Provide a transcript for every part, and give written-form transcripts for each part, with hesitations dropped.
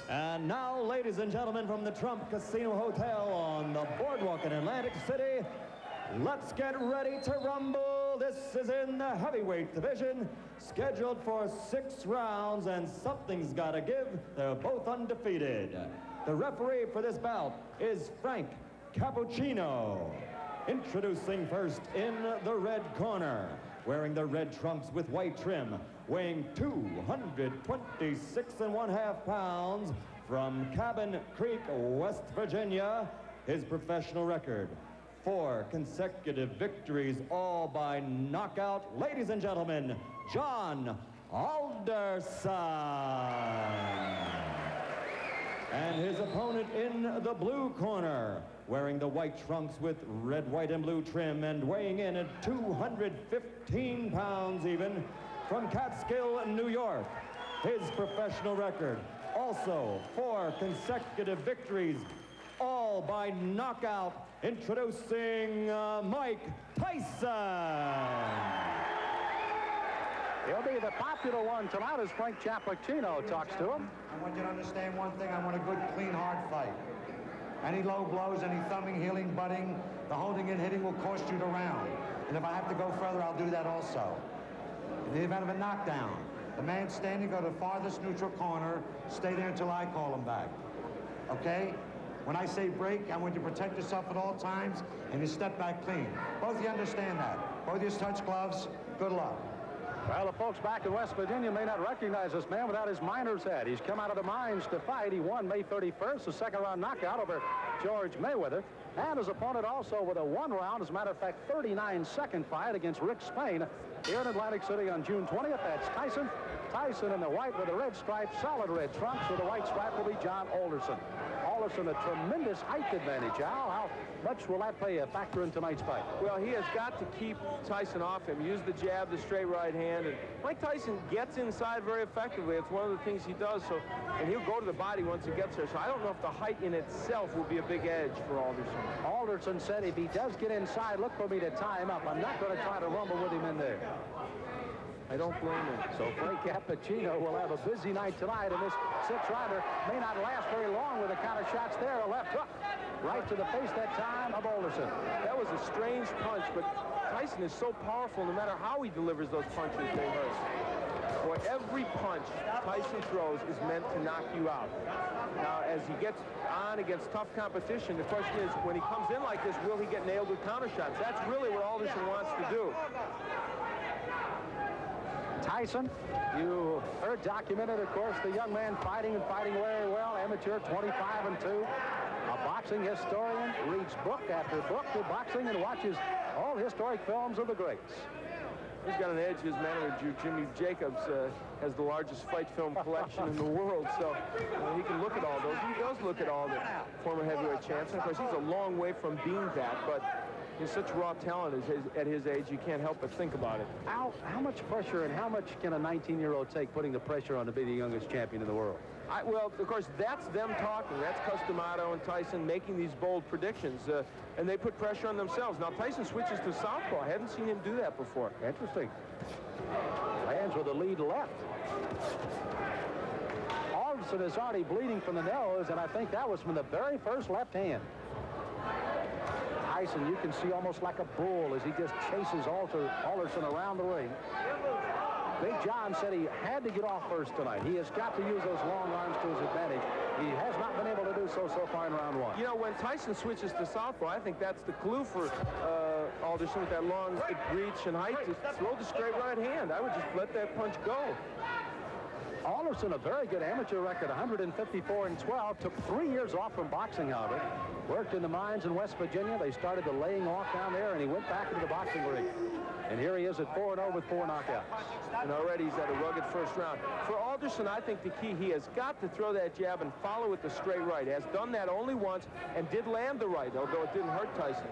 And now, ladies and gentlemen, from the Trump Casino Hotel on the boardwalk in Atlantic City, let's get ready to rumble. This is in the heavyweight division, scheduled for 6 rounds, and something's got to give. They're both undefeated. The referee for this bout is Frank Cappuccino. Introducing first in the red corner, wearing the red trunks with white trim, weighing 226.5 pounds, from Cabin Creek, West Virginia, his professional record, 4 consecutive victories, all by knockout. Ladies and gentlemen, John Olderson. And his opponent in the blue corner, wearing the white trunks with red, white, and blue trim, and weighing in at 215 pounds even, from Catskill, New York. His professional record, also 4 consecutive victories, all by knockout. Introducing Mike Tyson. He'll be the popular one tonight as Frank Cappuccino talks to him. I want you to understand one thing. I want a good, clean, hard fight. Any low blows, any thumbing, heeling, butting, the holding and hitting will cost you the round. And if I have to go further, I'll do that also. In the event of a knockdown, the man standing, go to the farthest neutral corner, stay there until I call him back. Okay? When I say break, I want you to protect yourself at all times, and you step back clean. Both of you understand that. Both of you touch gloves. Good luck. Well, the folks back in West Virginia may not recognize this man without his miner's hat. He's come out of the mines to fight. He won May 31st, a second-round knockout over George Mayweather. And his opponent also with a 1-round, as a matter of fact, 39-second fight against Rick Spain here in Atlantic City on June 20th. That's Tyson. Tyson in the white with a red stripe, solid red trunks. With the white stripe will be John Olderson. Olderson, a tremendous height advantage. How much will that play a factor in tonight's fight? Well, he has got to keep Tyson off him. Use the jab, the straight right hand. And Mike Tyson gets inside very effectively. It's one of the things he does. So, and he'll go to the body once he gets there. So I don't know if the height in itself will be a big edge for Alderson. Alderson said if he does get inside, look for me to tie him up. I'm not going to try to rumble with him in there. I don't blame him. So Frank Cappuccino will have a busy night tonight, and this 6-rounder may not last very long with the kind of shots there. A left hook right to the face that time of Olderson. That was a strange punch, but Tyson is so powerful. No matter how he delivers those punches, they hurt. Boy, every punch Tyson throws is meant to knock you out. Now, as he gets on against tough competition, the question is, when he comes in like this, will he get nailed with counter shots? That's really what Alderson wants to do. Tyson, you heard documented, of course, the young man fighting very well, amateur, 25-2. A boxing historian, reads book after book of boxing and watches all historic films of the greats. He's got an edge. His manager, Jimmy Jacobs, has the largest fight film collection in the world, so he can look at all those. He does look at all the former heavyweight champs. And of course, he's a long way from being that, but he's such raw talent at his age, you can't help but think about it. How much pressure and how much can a 19-year-old take putting the pressure on to be the youngest champion in the world? Well, of course, that's them talking. That's Customato and Tyson making these bold predictions, and they put pressure on themselves. Now, Tyson switches to southpaw. I haven't seen him do that before. Interesting. Lands with a lead left. Alderson is already bleeding from the nose, and I think that was from the very first left hand. Tyson, you can see almost like a bull as he just chases Alderson around the ring. Big John said he had to get off first tonight. He has got to use those long arms to his advantage. He has not been able to do so far in round 1. You know, when Tyson switches to southpaw, I think that's the clue for Alderson with that long reach and height to throw the straight right hand. I would just let that punch go. Alderson, a very good amateur record, 154-12. Took 3 years off from boxing, however. Worked in the mines in West Virginia. They started the laying off down there, and he went back into the boxing ring. And here he is at 4-0 with 4 knockouts. And already he's had a rugged first round. For Alderson, I think the key, he has got to throw that jab and follow with the straight right. Has done that only once and did land the right, although it didn't hurt Tyson.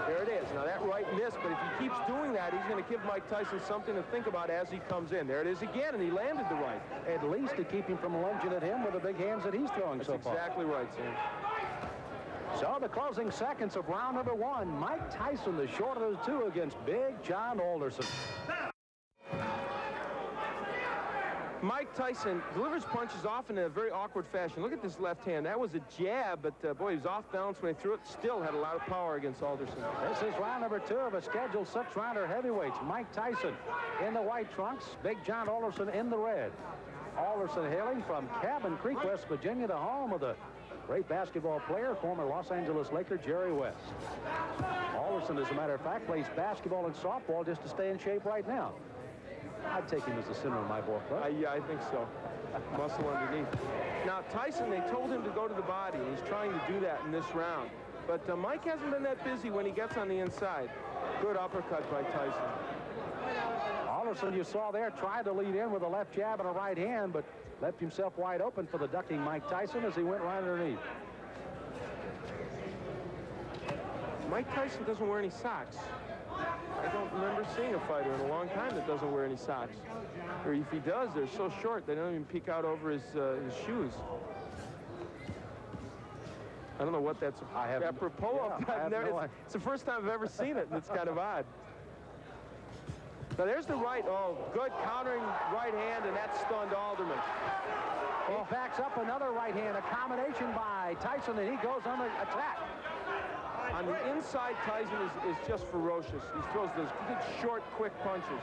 There it is. Now that right missed, but if he keeps doing that, he's going to give Mike Tyson something to think about as he comes in. There it is again, and he landed the right. At least to keep him from lunging at him with the big hands that he's throwing so far. That's exactly right, Sam. So the closing seconds of round number 1. Mike Tyson, the shorter of the two, against Big John Olderson. Mike Tyson delivers punches often in a very awkward fashion. Look at this left hand. That was a jab, but boy, he was off balance when he threw it. Still had a lot of power against Alderson. This is round number 2 of a scheduled 6-rounder heavyweights. Mike Tyson in the white trunks, Big John Olderson in the red. Alderson hailing from Cabin Creek, West Virginia, the home of the great basketball player, former Los Angeles Laker Jerry West. Alderson, as a matter of fact, plays basketball and softball just to stay in shape right now. I'd take him as the center of my ball club. Yeah, I think so. Muscle underneath. Now, Tyson, they told him to go to the body, and he's trying to do that in this round. But Mike hasn't been that busy when he gets on the inside. Good uppercut by Tyson. Alderson, you saw there, tried to lead in with a left jab and a right hand, but left himself wide open for the ducking Mike Tyson as he went right underneath. Mike Tyson doesn't wear any socks. I don't remember seeing a fighter in a long time that doesn't wear any socks. Or if he does, they're so short they don't even peek out over his shoes. I don't know what that's apropos of. It's the first time I've ever seen it, and it's kind of odd. Now there's the right. Oh, good countering right hand, and that stunned Alderman. He backs up another right hand, a combination by Tyson, and he goes on the attack. On the inside, Tyson is just ferocious. He throws those good, short, quick punches.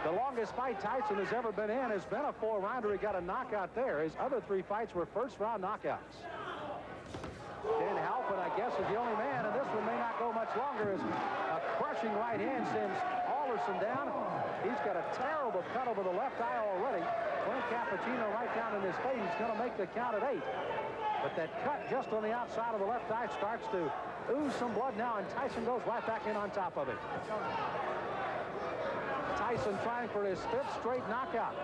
The longest fight Tyson has ever been in has been a 4-rounder. He got a knockout there. His other 3 fights were first-round knockouts. Dan Halpin, I guess, is the only man, and this one may not go much longer, as a crushing right hand sends Alderson down. He's got a terrible cut over the left eye already. Frank Cappuccino right down in his face. He's going to make the count at 8. But that cut just on the outside of the left eye starts to ooze some blood now, and Tyson goes right back in on top of it. Tyson trying for his 5th straight knockout.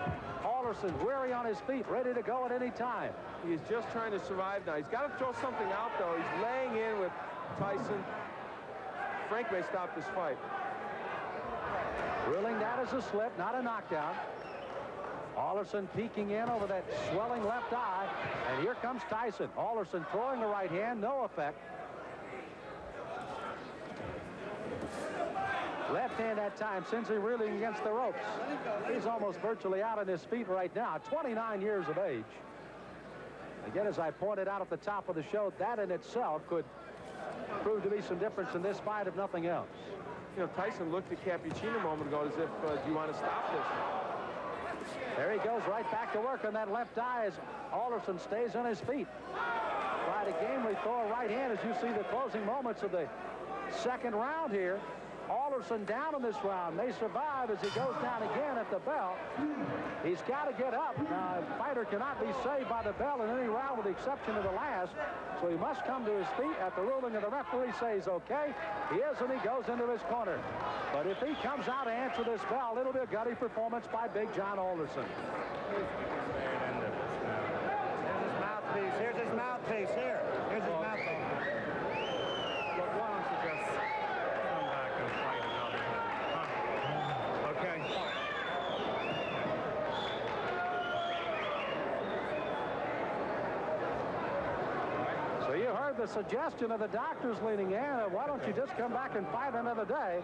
Alderson weary on his feet, ready to go at any time. He's just trying to survive now. He's got to throw something out, though. He's laying in with Tyson. Frank may stop this fight. Ruling that as a slip, not a knockdown. Alderson peeking in over that swelling left eye, and here comes Tyson. Alderson throwing the right hand, no effect. Left hand that time sends him reeling against the ropes. He's almost virtually out on his feet right now, 29 years of age. Again, as I pointed out at the top of the show, that in itself could prove to be some difference in this fight, if nothing else. You know, Tyson looked at Cappuccino a moment ago as if, do you want to stop this? There he goes right back to work on that left eye as Alderson stays on his feet. Try to gamely throw a right hand as you see the closing moments of the second round here. Alderson down in this round. May survive as he goes down again at the bell. He's got to get up. Now, a fighter cannot be saved by the bell in any round with the exception of the last. So he must come to his feet at the ruling of the referee says okay. He is, and he goes into his corner. But if he comes out to answer this bell, it'll be a gutty performance by Big John Olderson. Here's his mouthpiece. Here's his mouthpiece. Here. Here's his mouthpiece. Look, why don't you just come back and fight another one? Huh? Okay. So you heard the suggestion of the doctors leaning in. Why don't you just come back and fight another day?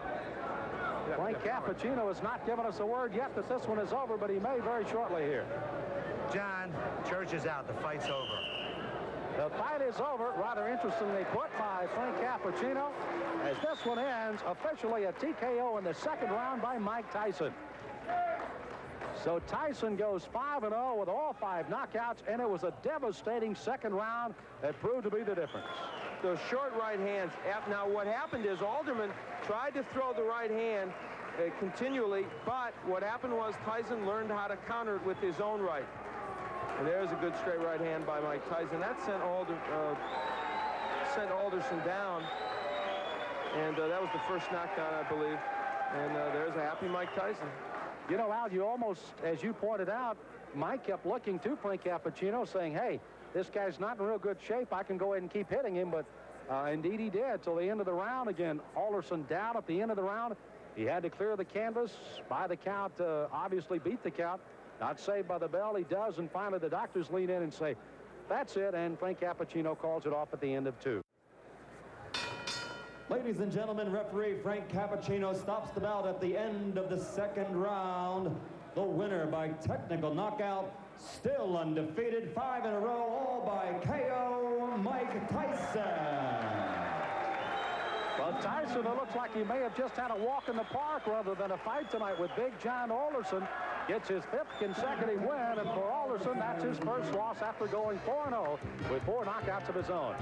Frank Cappuccino has not given us a word yet that this one is over, but he may very shortly here. John, church is out. The fight's over. The fight is over, rather interestingly put by Frank Cappuccino, as this one ends officially a TKO in the second round by Mike Tyson. So Tyson goes 5-0 with all 5 knockouts, and it was a devastating second round that proved to be the difference. Those short right hands. Now, what happened is Alderman tried to throw the right hand continually, but what happened was Tyson learned how to counter it with his own right. And there's a good straight right hand by Mike Tyson. That sent Alderson down. And that was the first knockdown, I believe. And there's a happy Mike Tyson. You know, Al, you almost, as you pointed out, Mike kept looking to Frank Cappuccino saying, hey, this guy's not in real good shape. I can go ahead and keep hitting him. But indeed he did till the end of the round. Again, Alderson down at the end of the round. He had to clear the canvas by the count, obviously beat the count. Not saved by the bell. He does, and finally the doctors lean in and say, that's it, and Frank Cappuccino calls it off at the end of 2. Ladies and gentlemen, referee Frank Cappuccino stops the bout at the end of the second round. The winner by technical knockout, still undefeated, 5 in a row, all by KO, Mike Tyson. Well, Tyson, it looks like he may have just had a walk in the park rather than a fight tonight with Big John Olderson. Gets his 5th consecutive win, and for Olderson, that's his first loss after going 4-0 with 4 knockouts of his own.